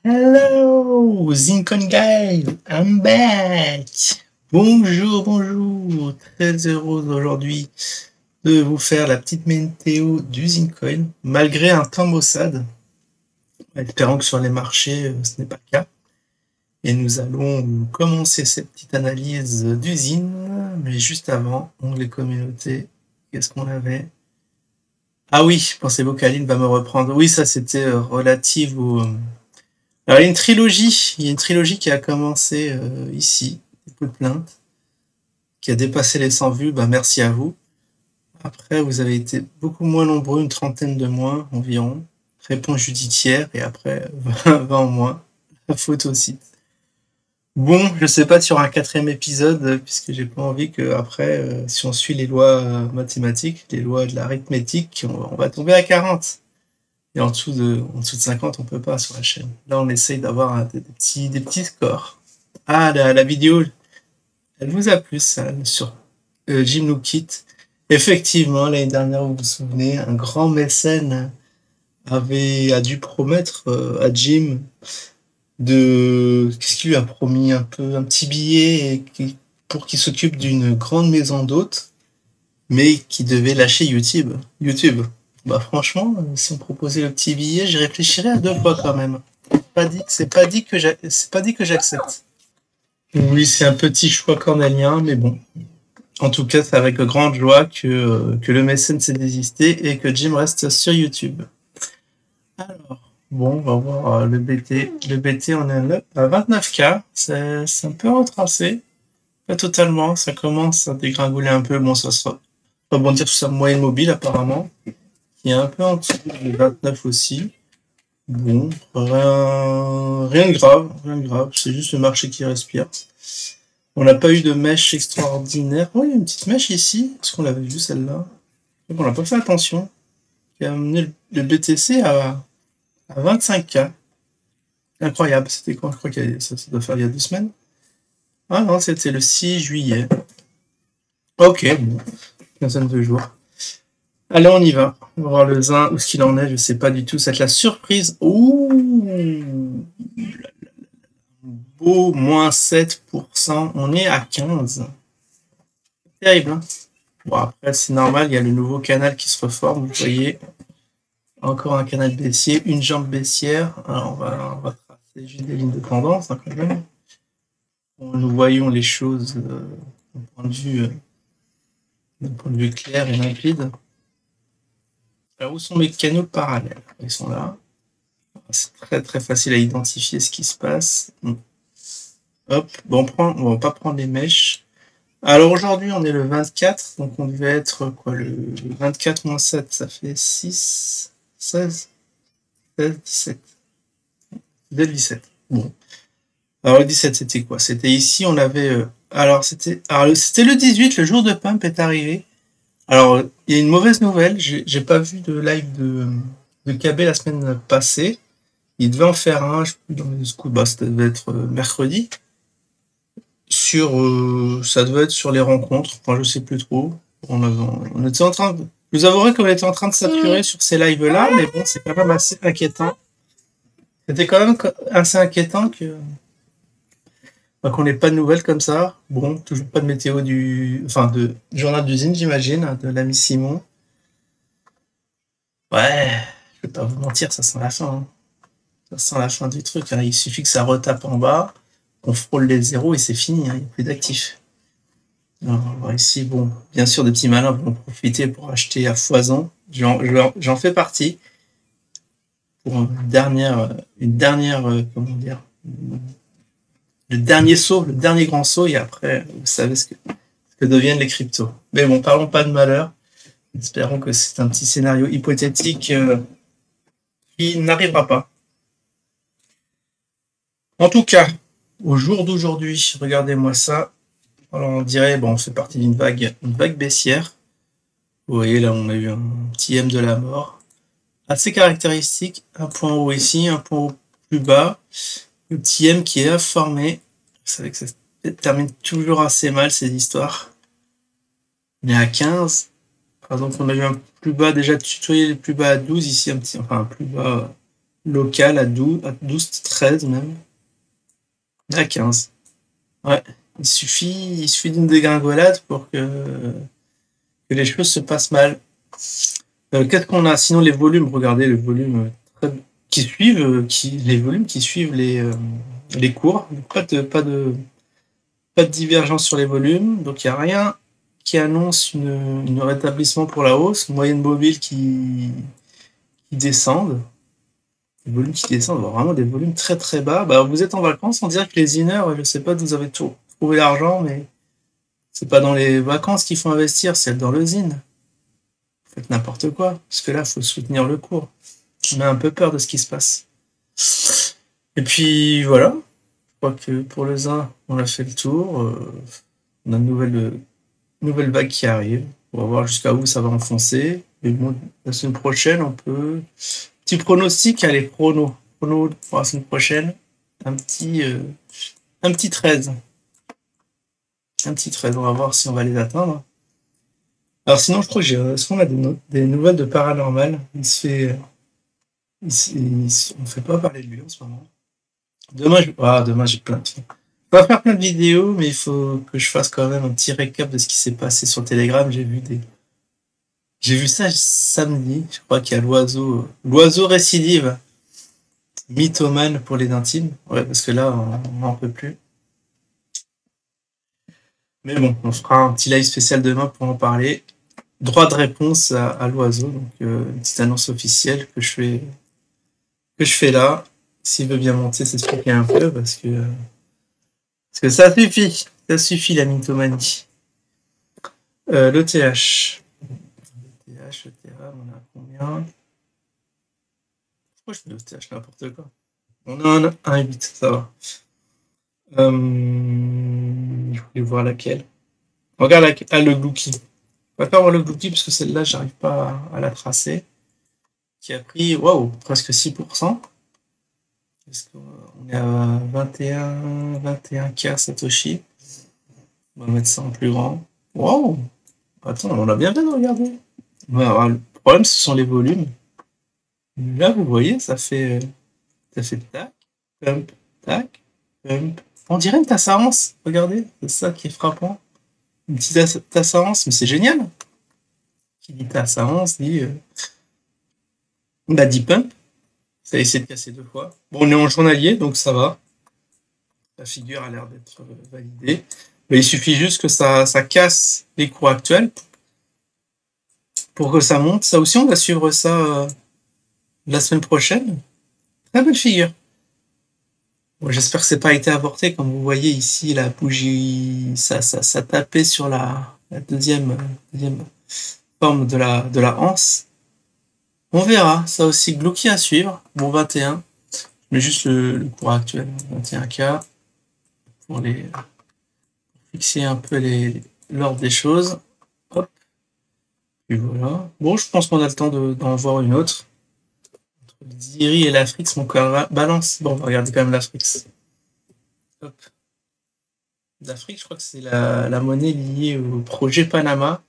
Hello, Zinc Guy, I'm back. Bonjour, bonjour. Très heureux aujourd'hui de vous faire la petite météo du Zincoin, malgré un temps maussade. Espérons que sur les marchés, ce n'est pas le cas. Et nous allons commencer cette petite analyse d'usine. Mais juste avant, onglet communauté, qu'est-ce qu'on avait? Ah oui, pensez-vous qu'Aline va me reprendre? Oui, ça c'était relative au, alors, il y a une trilogie qui a commencé ici, Coup de plainte, qui a dépassé les 100 vues, bah merci à vous. Après, vous avez été beaucoup moins nombreux, une trentaine de moins environ. Réponse judiciaire, et après, 20 en moins. La faute aussi. Bon, je sais pas sur un quatrième épisode, puisque j'ai pas envie que après, si on suit les lois mathématiques, les lois de l'arithmétique, on va tomber à 40. Et en dessous de 50, on peut pas sur la chaîne. Là, on essaye d'avoir des petits scores. Ah, la vidéo, elle vous a plu, ça, sur Jim Lookit. Effectivement, l'année dernière, vous vous souvenez, un grand mécène a dû promettre à Jim de... Qu'est-ce qu'il lui a promis? Un petit billet pour qu'il s'occupe d'une grande maison d'hôtes, mais qui devait lâcher YouTube. YouTube. Bah franchement, si on proposait le petit billet, j'y réfléchirais à deux fois quand même. C'est pas dit que j'accepte. Oui, c'est un petit choix cornélien, mais bon. En tout cas, c'est avec grande joie que le mécène s'est désisté et que Jim reste sur YouTube. Alors, bon, on va voir le BT. Le BT, on est à 29K. C'est un peu retracé. Pas totalement. Ça commence à dégringoler un peu. Bon, ça sera rebondir sur sa moyenne mobile, apparemment. Qui est un peu en dessous de 29 aussi. Bon, rien de grave. Rien de grave. C'est juste le marché qui respire. On n'a pas eu de mèche extraordinaire. Oh, il y a une petite mèche ici. Est-ce qu'on l'avait vue celle-là? On n'a pas fait attention. Qui a amené le BTC à 25K. Incroyable. C'était quand? Je crois que ça doit faire il y a 2 semaines. Ah non, c'était le 6 juillet. Ok, bon. Quinzaine de jours. Allez, on y va. On va voir le zin, où ce qu'il en est. Je sais pas du tout. Ça va être la surprise. Ouh! Beau, moins 7%. On est à 15. Terrible, hein? Bon, après, c'est normal. Il y a le nouveau canal qui se reforme. Vous voyez. Encore un canal baissier, une jambe baissière. Alors, on va tracer juste des lignes de tendance, hein, quand même. Nous voyons les choses d'un point de vue clair et limpide. Alors, où sont mes canaux parallèles? Ils sont là. C'est très très facile à identifier ce qui se passe. Hop, bon, on va pas prendre les mèches. Alors aujourd'hui, on est le 24, donc on devait être quoi, le 24 moins 7, ça fait 6, 16, 16, 17. Dès le 17. Bon. Alors le 17, c'était quoi? C'était ici, on avait... c'était le 18, le jour de Pump est arrivé. Alors, il y a une mauvaise nouvelle, j'ai pas vu de live de KB la semaine passée. Il devait en faire un, je sais plus dans les scoops, bah, ça devait être mercredi. Ça devait être sur les rencontres, enfin je sais plus trop. On était en train de... Je vous avouerai qu'on était en train de saturer sur ces lives-là, mais bon, c'est quand même assez inquiétant. C'était quand même assez inquiétant qu'on n'ait pas de nouvelles comme ça. Bon, toujours pas de météo de journal d'usine, j'imagine, de l'ami Simon. Ouais, je vais pas vous mentir, ça sent la fin, hein. Ça sent la fin du truc, hein. Il suffit que ça retape en bas, qu'on frôle les zéros et c'est fini, hein. Il n'y a plus d'actifs. Alors, ici, bon, bien sûr, des petits malins vont en profiter pour acheter à foison. J'en fais partie. Pour une dernière, comment dire, le dernier saut, le dernier grand saut, et après, vous savez ce que deviennent les cryptos. Mais bon, parlons pas de malheur. Espérons que c'est un petit scénario hypothétique qui n'arrivera pas. En tout cas, au jour d'aujourd'hui, regardez-moi ça. Alors on dirait, bon, on fait partie d'une vague baissière. Vous voyez, là, on a eu un petit M de la mort. Assez caractéristique, un point haut ici, un point haut plus bas. Le petit M qui est informé. Vous savez que ça se termine toujours assez mal, ces histoires. On est à 15. Par exemple, on a eu un plus bas, déjà tutoyé le plus bas à 12, ici un petit, enfin un plus bas local à 12, 13 même. À 15. Ouais. Il suffit d'une dégringolade pour que les choses se passent mal. Qu'est-ce qu'on a? Sinon, les volumes, regardez les volumes qui suivent, les volumes qui suivent les cours. Pas de divergence sur les volumes, donc il n'y a rien qui annonce une rétablissement pour la hausse. Moyenne mobile qui descendent. Les volumes qui descendent, vraiment des volumes très très bas. Bah, vous êtes en vacances, on dirait que les iners, je sais pas d'où vous avez trouvé l'argent, mais c'est pas dans les vacances qu'il faut investir, c'est dans le zine. Vous faites n'importe quoi, parce que là, il faut soutenir le cours. On a un peu peur de ce qui se passe. Et puis voilà, je crois que pour le zin, on a fait le tour. On a une nouvelle vague qui arrive. On va voir jusqu'à où ça va enfoncer. Mais bon, la semaine prochaine, on peut. Petit pronostic, allez, prono pour la semaine prochaine. Un petit 13. Un petit 13, on va voir si on va les atteindre. Alors sinon, je crois que est-ce qu'on a des nouvelles de paranormal? On fait pas parler de lui en ce moment. Demain j'ai plein de films. On va faire plein de vidéos, mais il faut que je fasse quand même un petit récap de ce qui s'est passé sur Telegram. J'ai vu ça samedi. Je crois qu'il y a l'oiseau récidive. Mythomane pour les intimes. Ouais, parce que là, on n'en peut plus. Mais bon, on fera un petit live spécial demain pour en parler. Droit de réponse à l'oiseau, donc une petite annonce officielle que je fais là. S'il veut bien monter, s'expliquer un peu, parce que ça suffit la mythomanie. L'ETH. ETH, on a combien? Pourquoi je fais l'ETH n'importe quoi? On a un 1,8, ça va. Je voulais voir laquelle. Regarde le Glouki. On va pas voir le Glouki parce que celle-là, j'arrive pas à la tracer. Qui a pris, waouh, presque 6%. On est à 21K Satoshi. On va mettre ça en plus grand. Waouh! Attends, on a bien fait de regarder. Le problème, ce sont les volumes. Là, vous voyez, ça fait tac, pump, tac, pump. On dirait une tasse à ronces. Regardez, c'est ça qui est frappant. Une petite tasse à ronces, mais c'est génial. Qui dit tasse à ronces dit dit pump. Ça a essayé de casser 2 fois. Bon, on est en journalier, donc ça va. La figure a l'air d'être validée. Mais il suffit juste que ça casse les cours actuels pour que ça monte. Ça aussi, on va suivre ça la semaine prochaine. Très belle figure. Bon, j'espère que c'est pas été avorté. Comme vous voyez ici, la bougie, ça tapait sur la deuxième forme de la anse. On verra. Ça aussi, Glouki à suivre. Bon, 21. Mais juste le cours actuel. 21K. Pour fixer un peu l'ordre des choses. Hop. Et voilà. Bon, je pense qu'on a le temps d'en voir une autre. Entre le Ziri et l'Afrix, mon cœur balance. Bon, regardez quand même l'Afrix. Hop. L'Afrique, je crois que c'est la monnaie liée au projet Panama.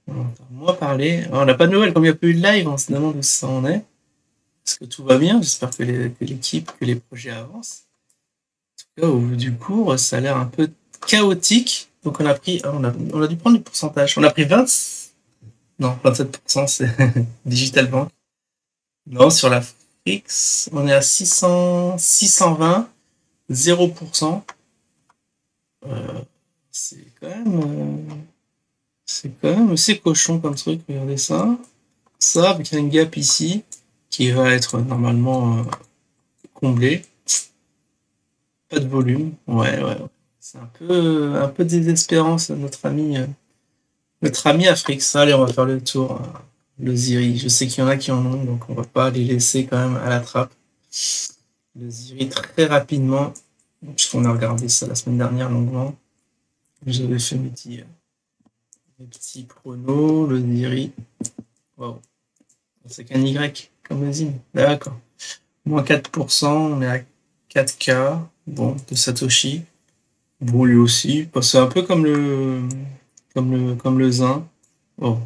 On entend moins parler. On n'a pas de nouvelles, comme il n'y a pas eu de live, on se demande où ça en est. Est-ce que tout va bien? J'espère que l'équipe, que les projets avancent. En tout cas, au vu du cours, ça a l'air un peu chaotique. Donc on a dû prendre du pourcentage. On a pris 27%, c'est Digital Bank. Non, sur l'Afrique, on est à 620, 0%. C'est quand même assez cochon comme truc, regardez ça. Ça, avec un gap ici, qui va être normalement comblé. Pas de volume. Ouais. C'est un peu désespérant, ça, notre ami Afrique. Allez, on va faire le tour. Le Ziri. Je sais qu'il y en a qui en ont, donc on va pas les laisser quand même à la trappe. Le Ziri très rapidement, puisqu'on a regardé ça la semaine dernière longuement. J'avais fait mes petits pronos, le Ziri. Wow. C'est qu'un Y comme usine. D'accord. Moins 4%, on est à 4K. Bon, de Satoshi. Bon, lui aussi. C'est un peu comme le zin. Oh.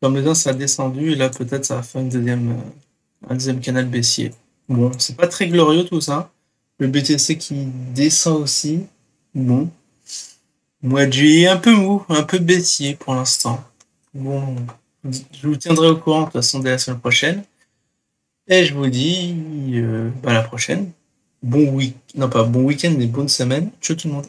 Comme le zin, ça a descendu, et là, peut-être, ça va faire un deuxième canal baissier. Bon, c'est pas très glorieux tout ça. Le BTC qui descend aussi. Bon. Mois de juillet un peu mou, un peu baissier pour l'instant. Bon, je vous tiendrai au courant de toute façon dès la semaine prochaine. Et je vous dis à la prochaine. Bon week, non pas bon week-end, mais bonne semaine. Ciao tout le monde.